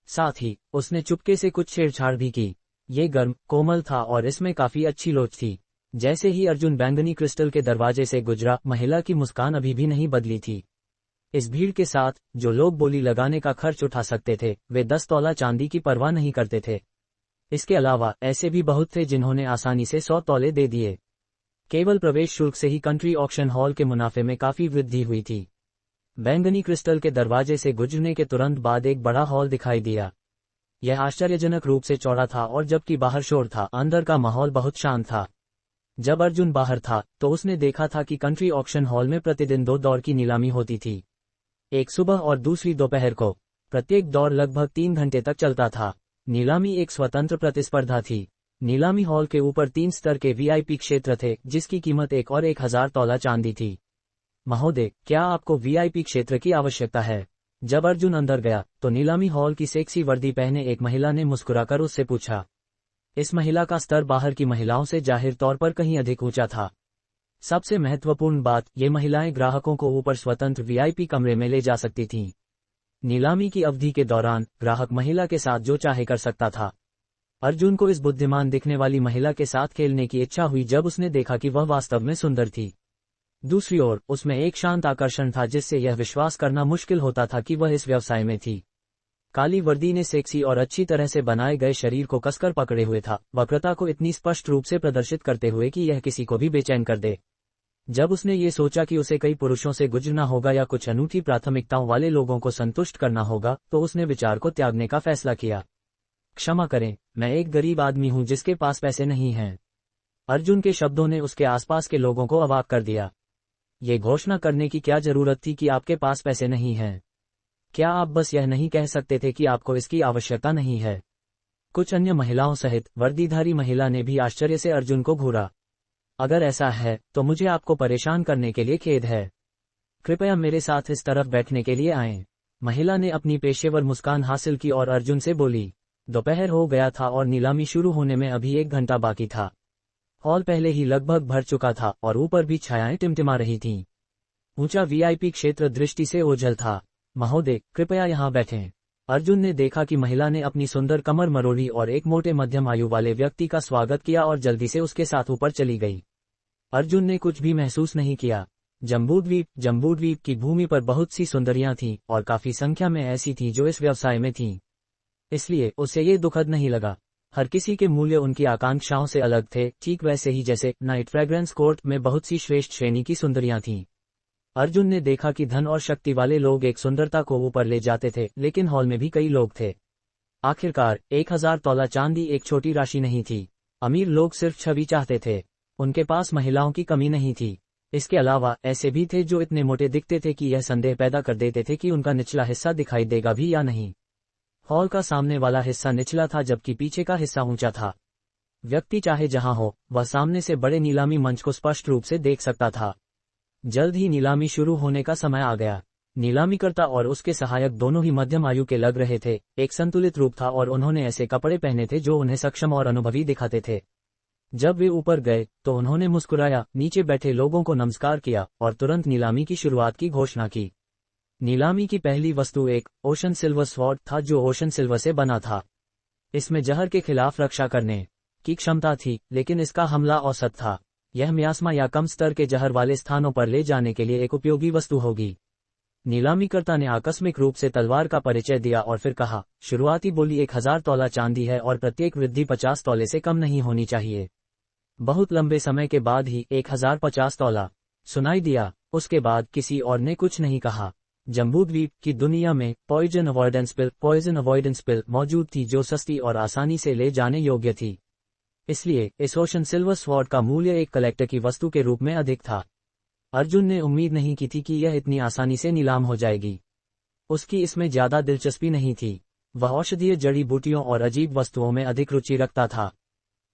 साथ ही उसने चुपके से कुछ छेड़छाड़ भी की। ये गर्म, कोमल था और इसमें काफी अच्छी लोच थी। जैसे ही अर्जुन बैंगनी क्रिस्टल के दरवाजे से गुजरा, महिला की मुस्कान अभी भी नहीं बदली थी। इस भीड़ के साथ जो लोग बोली लगाने का खर्च उठा सकते थे वे 10 तोला चांदी की परवाह नहीं करते थे। इसके अलावा ऐसे भी बहुत थे जिन्होंने आसानी से 100 तोले दे दिए। केवल प्रवेश शुल्क से ही कंट्री ऑक्शन हॉल के मुनाफे में काफी वृद्धि हुई थी। बैंगनी क्रिस्टल के दरवाजे से गुजरने के तुरंत बाद एक बड़ा हॉल दिखाई दिया। यह आश्चर्यजनक रूप से चौड़ा था और जबकि बाहर शोर था, अंदर का माहौल बहुत शांत था। जब अर्जुन बाहर था तो उसने देखा था कि कंट्री ऑक्शन हॉल में प्रतिदिन 2 दौर की नीलामी होती थी, एक सुबह और दूसरी दोपहर को। प्रत्येक दौर लगभग 3 घंटे तक चलता था। नीलामी एक स्वतंत्र प्रतिस्पर्धा थी। नीलामी हॉल के ऊपर 3 स्तर के वीआईपी क्षेत्र थे जिसकी कीमत 1000 तोला चांदी थी। महोदय, क्या आपको वीआईपी क्षेत्र की आवश्यकता है? जब अर्जुन अंदर गया तो नीलामी हॉल की सेक्सी वर्दी पहने एक महिला ने मुस्कुराकर उससे पूछा। इस महिला का स्तर बाहर की महिलाओं से जाहिर तौर पर कहीं अधिक ऊंचा था। सबसे महत्वपूर्ण बात, ये महिलाएं ग्राहकों को ऊपर स्वतंत्र वीआईपी कमरे में ले जा सकती थीं। नीलामी की अवधि के दौरान ग्राहक महिला के साथ जो चाहे कर सकता था। अर्जुन को इस बुद्धिमान दिखने वाली महिला के साथ खेलने की इच्छा हुई जब उसने देखा कि वह वास्तव में सुंदर थी। दूसरी ओर उसमें एक शांत आकर्षण था जिससे यह विश्वास करना मुश्किल होता था कि वह इस व्यवसाय में थी। काली वर्दी ने सेक्सी और अच्छी तरह से बनाए गए शरीर को कसकर पकड़े हुए था, वक्रता को इतनी स्पष्ट रूप से प्रदर्शित करते हुए कि यह किसी को भी बेचैन कर दे। जब उसने ये सोचा कि उसे कई पुरुषों से गुजरना होगा या कुछ अनूठी प्राथमिकताओं वाले लोगों को संतुष्ट करना होगा, तो उसने विचार को त्यागने का फैसला किया। क्षमा करें, मैं एक गरीब आदमी हूं जिसके पास पैसे नहीं हैं। अर्जुन के शब्दों ने उसके आसपास के लोगों को अवाक कर दिया। ये घोषणा करने की क्या जरूरत थी कि आपके पास पैसे नहीं हैं? क्या आप बस यह नहीं कह सकते थे कि आपको इसकी आवश्यकता नहीं है? कुछ अन्य महिलाओं सहित वर्दीधारी महिला ने भी आश्चर्य से अर्जुन को घूरा। अगर ऐसा है तो मुझे आपको परेशान करने के लिए खेद है। कृपया मेरे साथ इस तरफ बैठने के लिए आएं। महिला ने अपनी पेशेवर मुस्कान हासिल की और अर्जुन से बोली। दोपहर हो गया था और नीलामी शुरू होने में अभी 1 घंटा बाकी था। हॉल पहले ही लगभग भर चुका था और ऊपर भी छायाएं टिमटिमा रही थीं। ऊंचा वीआईपी क्षेत्र दृष्टि से ओझल था। महोदय, कृपया यहाँ बैठें। अर्जुन ने देखा कि महिला ने अपनी सुंदर कमर मरोड़ी और एक मोटे मध्यम आयु वाले व्यक्ति का स्वागत किया और जल्दी से उसके साथ ऊपर चली गई। अर्जुन ने कुछ भी महसूस नहीं किया। जम्बूद्वीप की भूमि पर बहुत सी सुंदरियां थीं और काफी संख्या में ऐसी थीं जो इस व्यवसाय में थीं। इसलिए उसे ये दुखद नहीं लगा। हर किसी के मूल्य उनकी आकांक्षाओं से अलग थे, ठीक वैसे ही जैसे नाइट फ्रेग्रेंस कोर्ट में बहुत सी श्रेष्ठ श्रेणी की सुंदरियां थीं। अर्जुन ने देखा कि धन और शक्ति वाले लोग एक सुंदरता को ऊपर ले जाते थे, लेकिन हॉल में भी कई लोग थे। आखिरकार 1000 तोला चांदी एक छोटी राशि नहीं थी। अमीर लोग सिर्फ छवि चाहते थे। उनके पास महिलाओं की कमी नहीं थी। इसके अलावा ऐसे भी थे जो इतने मोटे दिखते थे कि यह संदेह पैदा कर देते थे कि उनका निचला हिस्सा दिखाई देगा भी या नहीं। हॉल का सामने वाला हिस्सा निचला था जबकि पीछे का हिस्सा ऊंचा था। व्यक्ति चाहे जहां हो, वह सामने से बड़े नीलामी मंच को स्पष्ट रूप से देख सकता था। जल्द ही नीलामी शुरू होने का समय आ गया। नीलामीकर्ता और उसके सहायक दोनों ही मध्यम आयु के लग रहे थे। एक संतुलित रूप था और उन्होंने ऐसे कपड़े पहने थे जो उन्हें सक्षम और अनुभवी दिखाते थे। जब वे ऊपर गए तो उन्होंने मुस्कुराया, नीचे बैठे लोगों को नमस्कार किया और तुरंत नीलामी की शुरुआत की घोषणा की। नीलामी की पहली वस्तु एक ओशन सिल्वर स्वॉर्ड था जो ओशन सिल्वर से बना था। इसमें जहर के खिलाफ रक्षा करने की क्षमता थी, लेकिन इसका हमला औसत था। यह मियास्मा या कम स्तर के जहर वाले स्थानों पर ले जाने के लिए एक उपयोगी वस्तु होगी। नीलामीकर्ता ने आकस्मिक रूप से तलवार का परिचय दिया और फिर कहा, शुरुआती बोली 1000 तोला चांदी है और प्रत्येक वृद्धि 50 तोले से कम नहीं होनी चाहिए। बहुत लंबे समय के बाद ही 1050 तोला सुनाई दिया। उसके बाद किसी और ने कुछ नहीं कहा। जम्बूद्वीप की दुनिया में पॉइजन अवॉइडेंस पिल मौजूद थी जो सस्ती और आसानी से ले जाने योग्य थी। इसलिए इस ओशन सिल्वर स्वॉर्ड का मूल्य एक कलेक्टर की वस्तु के रूप में अधिक था। अर्जुन ने उम्मीद नहीं की थी कि यह इतनी आसानी से नीलाम हो जाएगी। उसकी इसमें ज्यादा दिलचस्पी नहीं थी। वह औषधीय जड़ी बूटियों और अजीब वस्तुओं में अधिक रुचि रखता था।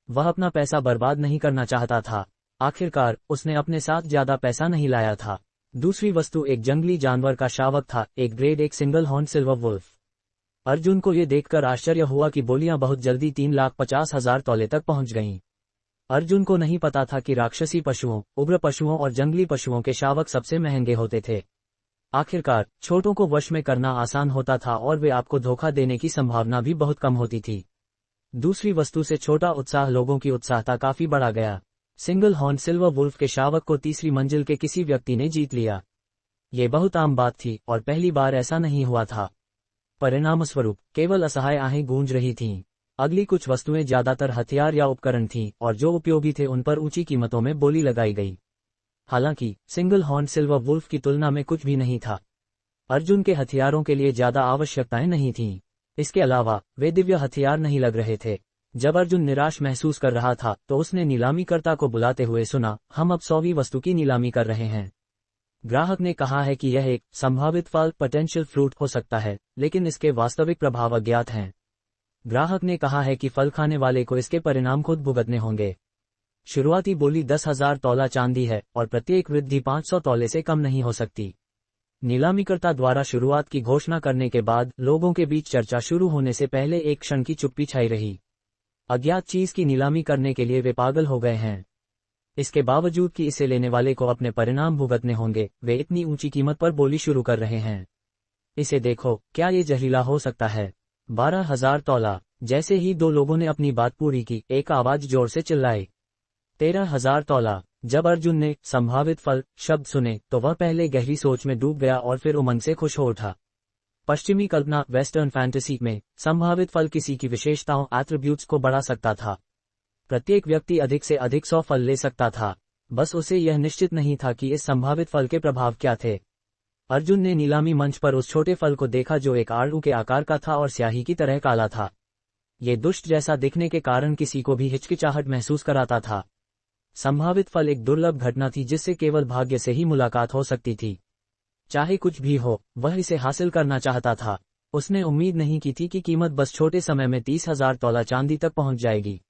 वह अपना पैसा बर्बाद नहीं करना चाहता था। आखिरकार उसने अपने साथ ज्यादा पैसा नहीं लाया था। दूसरी वस्तु एक जंगली जानवर का शावक था, एक grade 1 single horn silver wolf. Arjun को यह देखकर आश्चर्य हुआ कि बोलियां बहुत जल्दी 3,50,000 तोले तक पहुंच गईं। अर्जुन को नहीं पता था कि राक्षसी पशुओं, उग्र पशुओं और जंगली पशुओं के शावक सबसे महंगे होते थे। आखिरकार छोटों को वश में करना आसान होता था और वे आपको धोखा देने की संभावना भी बहुत कम होती थी। दूसरी वस्तु से छोटा उत्साह लोगों की उत्साहता काफी बढ़ा गया। सिंगल हॉर्न सिल्वर वुल्फ के शावक को तीसरी मंजिल के किसी व्यक्ति ने जीत लिया। ये बहुत आम बात थी और पहली बार ऐसा नहीं हुआ था। परिणामस्वरूप केवल असहाय आहें गूंज रही थीं। अगली कुछ वस्तुएं ज्यादातर हथियार या उपकरण थीं और जो उपयोगी थे उन पर ऊंची कीमतों में बोली लगाई गई। हालांकि सिंगल हॉर्न सिल्वर वुल्फ की तुलना में कुछ भी नहीं था। अर्जुन के हथियारों के लिए ज्यादा आवश्यकताएं नहीं थीं। इसके अलावा वे दिव्य हथियार नहीं लग रहे थे। जब अर्जुन निराश महसूस कर रहा था तो उसने नीलामीकर्ता को बुलाते हुए सुना, हम अब 100वीं वस्तु की नीलामी कर रहे हैं। ग्राहक ने कहा है कि यह एक संभावित फल पोटेंशियल फ्रूट हो सकता है, लेकिन इसके वास्तविक प्रभाव अज्ञात हैं। ग्राहक ने कहा है कि फल खाने वाले को इसके परिणाम खुद भुगतने होंगे। शुरुआती बोली 10,000 तोला चांदी है और प्रत्येक वृद्धि 500 तोले से कम नहीं हो सकती। नीलामीकर्ता द्वारा शुरुआत की घोषणा करने के बाद लोगों के बीच चर्चा शुरू होने से पहले एक क्षण की चुप्पी छाई रही। अज्ञात चीज की नीलामी करने के लिए वे पागल हो गए हैं। इसके बावजूद कि इसे लेने वाले को अपने परिणाम भुगतने होंगे, वे इतनी ऊंची कीमत पर बोली शुरू कर रहे हैं। इसे देखो, क्या ये जहरीला हो सकता है? 12,000 तोला। जैसे ही दो लोगों ने अपनी बात पूरी की, एक आवाज जोर से चिल्लाई, 13,000 तोला। जब अर्जुन ने संभावित फल शब्द सुने तो वह पहले गहरी सोच में डूब गया और फिर उमंग से खुश हो उठा। पश्चिमी कल्पना वेस्टर्न फैंटेसी में संभावित फल किसी की विशेषताओं एट्रीब्यूट्स को बढ़ा सकता था। प्रत्येक व्यक्ति अधिक से अधिक 100 फल ले सकता था, बस उसे यह निश्चित नहीं था कि इस संभावित फल के प्रभाव क्या थे। अर्जुन ने नीलामी मंच पर उस छोटे फल को देखा जो एक आड़ू के आकार का था और स्याही की तरह काला था। ये दुष्ट जैसा दिखने के कारण किसी को भी हिचकिचाहट महसूस कराता था। संभावित फल एक दुर्लभ घटना थी जिससे केवल भाग्य से ही मुलाकात हो सकती थी। चाहे कुछ भी हो, वह इसे हासिल करना चाहता था। उसने उम्मीद नहीं की थी कि कीमत बस छोटे समय में 30,000 तोला चांदी तक पहुंच जाएगी।